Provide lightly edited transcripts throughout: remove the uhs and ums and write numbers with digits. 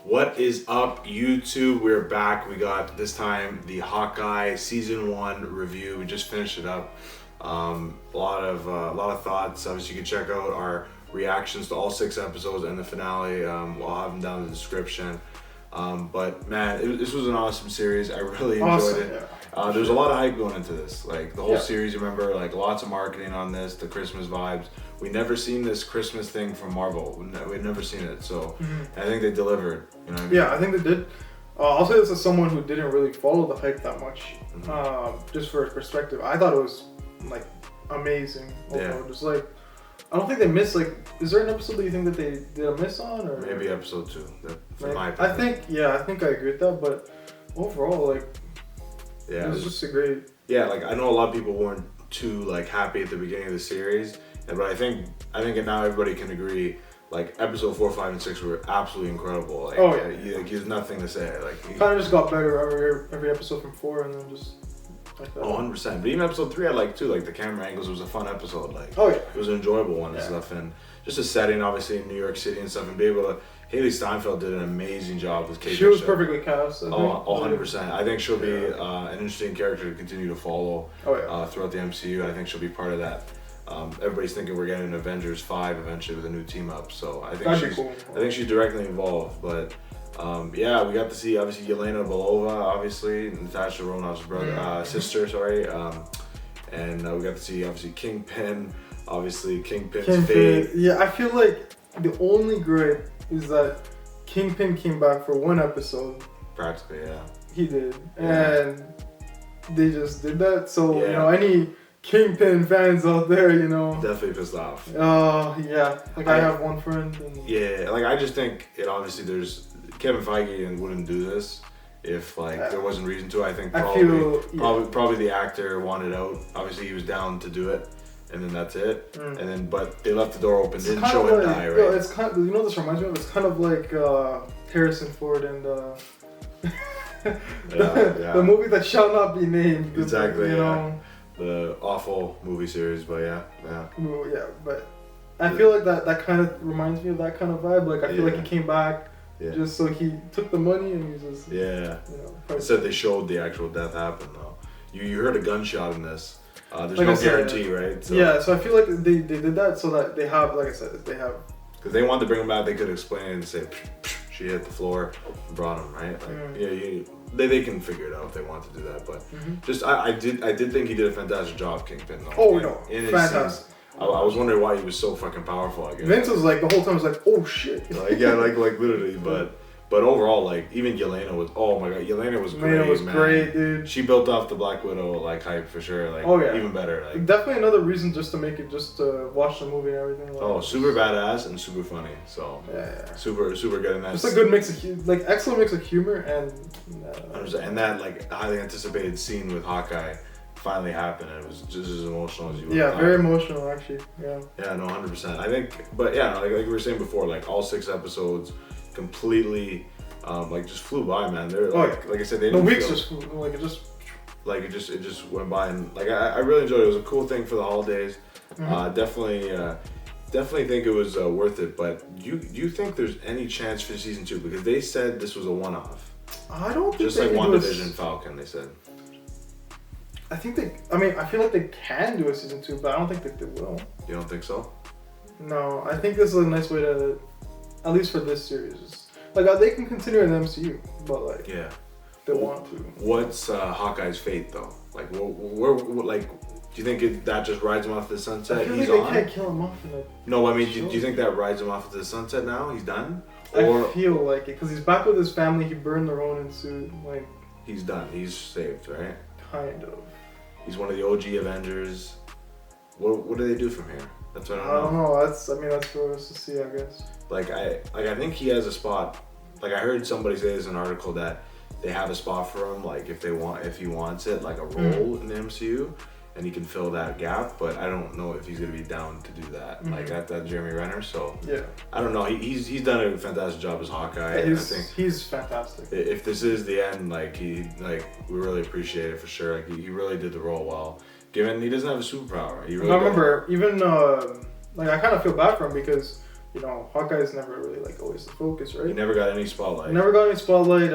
What is up, YouTube? We're back. We got this time the Hawkeye season 1 review. We just finished it up. A lot of thoughts. Obviously, you can check out our reactions to all 6 episodes and the finale. I'll have them down in the description. But man, this was an awesome series. I really enjoyed it. Yeah. There's a lot of hype going into this. Like the whole series, remember, like lots of marketing on this, the Christmas vibes. We never seen this Christmas thing from Marvel. We'd never seen it. So I think they delivered. You know what I mean? Yeah, I think they did. I'll say this as someone who didn't really follow the hype that much. Just for perspective, I thought it was like amazing. Overall. Just like, I don't think they missed, like, is there an episode that you think that they did a miss on? Or maybe episode 2, for my opinion. I think I agree with that, but overall, like, it was just a great... Yeah, like, I know a lot of people weren't too, like, happy at the beginning of the series, but I think now everybody can agree, like, episode 4, 5, and 6 were absolutely incredible. Like, there's nothing to say. Like, kind of just got better every episode from 4, and then just... Like 100%. But even episode 3 I liked too. Like the camera angles was a fun episode. Like it was an enjoyable one and stuff. And just the setting, obviously in New York City and stuff, and be able to. Haley Steinfeld did an amazing job with Kate. She was perfectly cast. 100%. I think she'll be an interesting character to continue to follow throughout the MCU. I think she'll be part of that. Everybody's thinking we're getting an Avengers 5 eventually with a new team up. So I think she's directly involved, but. We got to see obviously Yelena Belova, obviously Natasha Romanoff's sister, and we got to see obviously Kingpin, obviously Kingpin's fate. Yeah, I feel like the only gripe is that Kingpin came back for 1 episode. Practically, yeah. He did, and they just did that. So you know, any Kingpin fans out there, you know, definitely pissed off. Like I have one friend. And... like I just think it obviously there's. Kevin Feige wouldn't do this if there wasn't reason to. I think probably the actor wanted out. Obviously he was down to do it, and then that's it. And then but they left the door open, didn't show him die. Right? It's kind of, you know what this reminds me of? It's kind of like Harrison Ford and the movie that shall not be named. Exactly. You know, the awful movie series, but but I feel like that kind of reminds me of that kind of vibe. Like I feel like he came back. Just so he took the money and he just... It said they showed the actual death happen though. You heard a gunshot in this. There's like no guarantee, right? So, so I feel like they did that so that they have, like I said, they have... Because they wanted to bring him back, they could explain it and say, she hit the floor and brought him, right? Like, they can figure it out if they want to do that. But just, I did think he did a fantastic job, Kingpin though. Fantastic. I was wondering why he was so fucking powerful. I guess. Vince was like the whole time was like, "Oh shit!" like literally. But overall, like even Yelena was. Oh my god, Yelena was great. Yelena was great, dude. She built off the Black Widow like hype for sure. Like even better. Like definitely another reason just to make it, just to watch the movie and everything. Like, super badass and super funny. So super good in that. Just a good mix of excellent mix of humor and that like highly anticipated scene with Hawkeye. Finally happened, and it was just as emotional as you were. Very emotional actually. Yeah, no, 100%. I think, but like we were saying before, like all 6 episodes completely just flew by, man. They're like I said, they didn't weeks just flew, it just went by, and like I really enjoyed it. It was a cool thing for the holidays. Definitely think it was worth it. But do you think there's any chance for season 2? Because they said this was a one-off. I don't think just like WandaVision, Falcon. They said. I feel like they can do a season 2, but I don't think that they will. You don't think so? No, I think this is a nice way to, at least for this series, like they can continue in the MCU, but they want to. What's Hawkeye's fate though? Like, where do you think that just rides him off the sunset? I feel like they can't kill him off. No, I mean, do you think that rides him off to the sunset now? He's done? I feel like it because he's back with his family. He burned the Ronin suit. Like he's done. He's saved, right? Kind of. He's one of the OG Avengers. What do they do from here? That's what I don't know. That's for us to see, I guess. I think he has a spot. Like I heard somebody say this in an article that they have a spot for him. Like if he wants it, like a role in the MCU, and he can fill that gap. But I don't know if he's gonna be down to do that. Like that Jeremy Renner. So I don't know. He's done a fantastic job as Hawkeye. I think he's fantastic. If this is the end, we really appreciate it for sure. Like he really did the role well. Given he doesn't have a superpower, I remember even I kind of feel bad for him because you know, Hawkeye's never really like always the focus, right? He never got any spotlight. Never got any spotlight.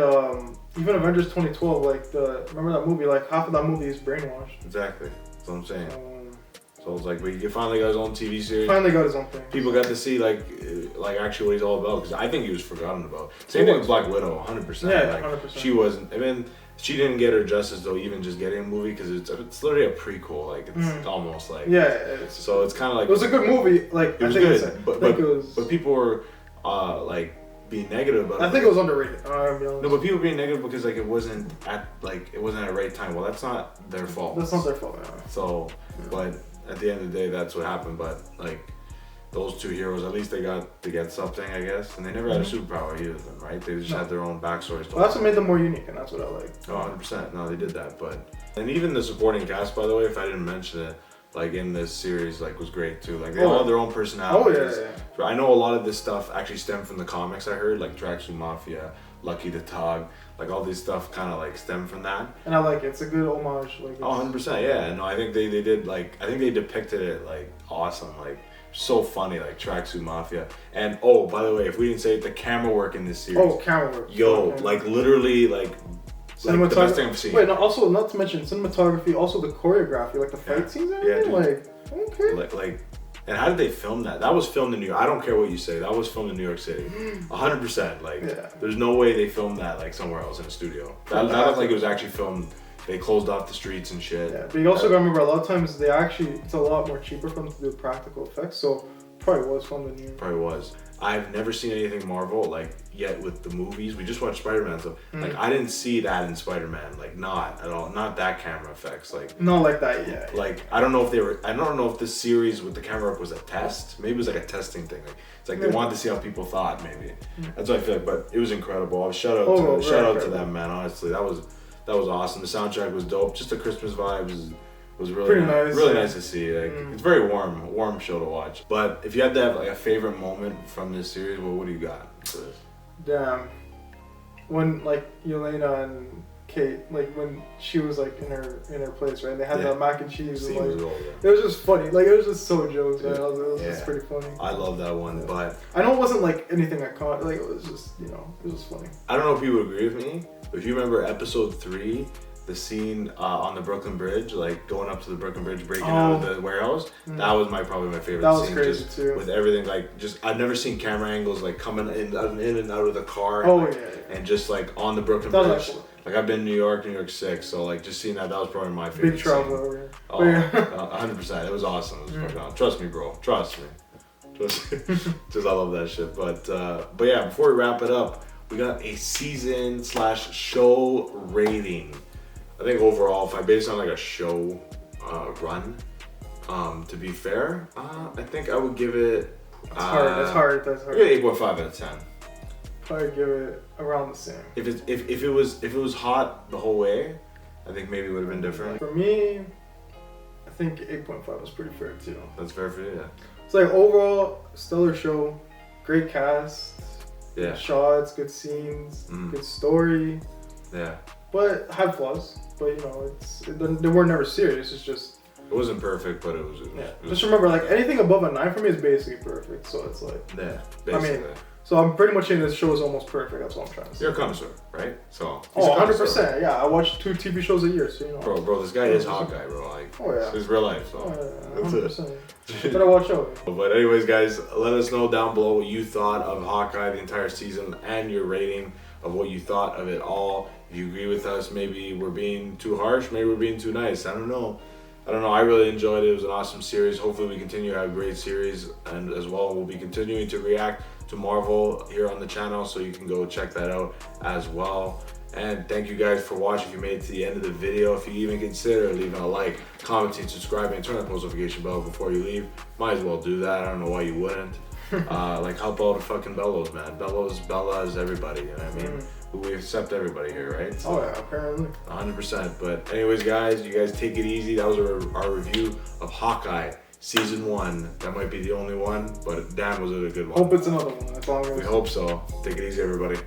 Even Avengers 2012, like remember that movie? Like half of that movie is brainwashed. Exactly. That's what I'm saying. So it's like, but he finally got his own TV series. Finally got his own thing. People got to see like actually what he's all about, because I think he was forgotten about. Same thing with Black Widow, 100%. Yeah, like, 100%. She wasn't. I mean, she didn't get her justice though, even just getting a movie, because it's literally a prequel. Like it's almost like so it's kind of like, it was a good movie. Like it was good, but people were like being negative about it. I think it was underrated. No, but people being negative because like it wasn't at the right time. Well, that's not their fault. That's not their fault. Yeah. So, but at the end of the day, that's what happened. But like those two heroes, at least they got to get something, I guess. And they never had a superpower, either of them, right? They just had their own backstories. Well, that's what made them more unique, and that's what I like. Oh, 100%. No, they did that. But and even the supporting cast, by the way, if I didn't mention it, like in this series, like was great too. Like they all have their own personalities. Oh yeah. I know a lot of this stuff actually stemmed from the comics. I heard like Tracksuit Mafia, Lucky the Tog, like all these stuff kind of like stem from that. And I like it. It's a good homage. Like, oh, 100%. Yeah. No, I think they did like, I think they depicted it like awesome. Like so funny, like Tracksuit Mafia. And oh, by the way, if we didn't say it, the camera work in this series. Oh, camera work. Yo, like literally like the best thing I've seen. Wait, no, also not to mention cinematography, also the choreography, like the fight scenes and everything. Like, okay. Like, and how did they film that? That was filmed in New York. I don't care what you say. That was filmed in New York City. 100%. Like, there's no way they filmed that like somewhere else in a studio. That looked like it was actually filmed. They closed off the streets and shit. Yeah, but you also gotta remember a lot of times it's a lot more cheaper for them to do practical effects. So probably was filmed in New York. Probably was. I've never seen anything Marvel like yet with the movies. We just watched Spider-Man, so like I didn't see that in Spider-Man, like not at all, not that camera effects, like not like that. Yeah. Like I don't know if this series with the camera work was a test. Maybe it was like a testing thing. Like it's like they wanted to see how people thought. Maybe that's what I feel like. But it was incredible. Shout out to them, man. Honestly, that was awesome. The soundtrack was dope. Just the Christmas vibes was really nice. Really nice to see. Like it's very warm show to watch. But if you had to have like a favorite moment from this series, well, what do you got for this? Damn, when like Yelena and Kate, like when she was like in her place, right? They had the mac and cheese. And, like, it was just funny. Like it was just so jokes, man. It was just pretty funny. I love that one, but I know it wasn't like anything iconic. Like it was just it was just funny. I don't know if you would agree with me, but if you remember episode 3. The scene on the Brooklyn Bridge, like going up to the Brooklyn Bridge, breaking out of the warehouse, that was probably my favorite scene. That was crazy too. With everything, like just I've never seen camera angles like coming in and out of the car. And just like on the Brooklyn Bridge. Like I've been in New York 6, so like just seeing that was probably my favorite. Big travel over here. Oh, 100%. It was awesome. It was fucking awesome. Trust me, bro. Trust me. Just I love that shit. But yeah, before we wrap it up, we got a season/show rating. I think overall, if I base it on like a show run, to be fair, I think I would give it. That's hard. That's hard. 8.5 out of 10. Probably give it around the same. If it was hot the whole way, I think maybe it would have been different. For me, I think 8.5 was pretty fair too. That's fair for you, yeah. It's like overall stellar show, great cast, good shots, good scenes, good story. Yeah. But had flaws. But they were never serious. It's just it wasn't perfect, but it was. Just remember, like anything above a 9 for me is basically perfect. So it's like basically. I mean, so I'm pretty much saying this show is almost perfect. That's what I'm trying to say. You're a connoisseur, right? So 100%. Yeah, I watch 2 TV shows a year, so Bro, this guy is Hawkeye, bro. Like, it's his real life. So 100%. Better watch out. But anyways, guys, let us know down below what you thought of Hawkeye the entire season and your rating of what you thought of it all. If you agree with us, maybe we're being too harsh, maybe we're being too nice. I don't know. I really enjoyed it. It was an awesome series. Hopefully we continue to have a great series, and as well we'll be continuing to react to Marvel here on the channel, so you can go check that out as well. And thank you guys for watching. If you made it to the end of the video, if you even consider leaving a like, commenting, subscribing, and turn on the post notification bell before you leave, might as well do that. I don't know why you wouldn't. Like help all the fucking Bellos, man. Bellas, everybody, you know what I mean? We accept everybody here, right? So, apparently. 100%. But anyways, guys, you guys take it easy. That was our review of Hawkeye Season 1. That might be the only one, but damn was it a good one. Hope it's another one. That's all we hope so. Take it easy, everybody.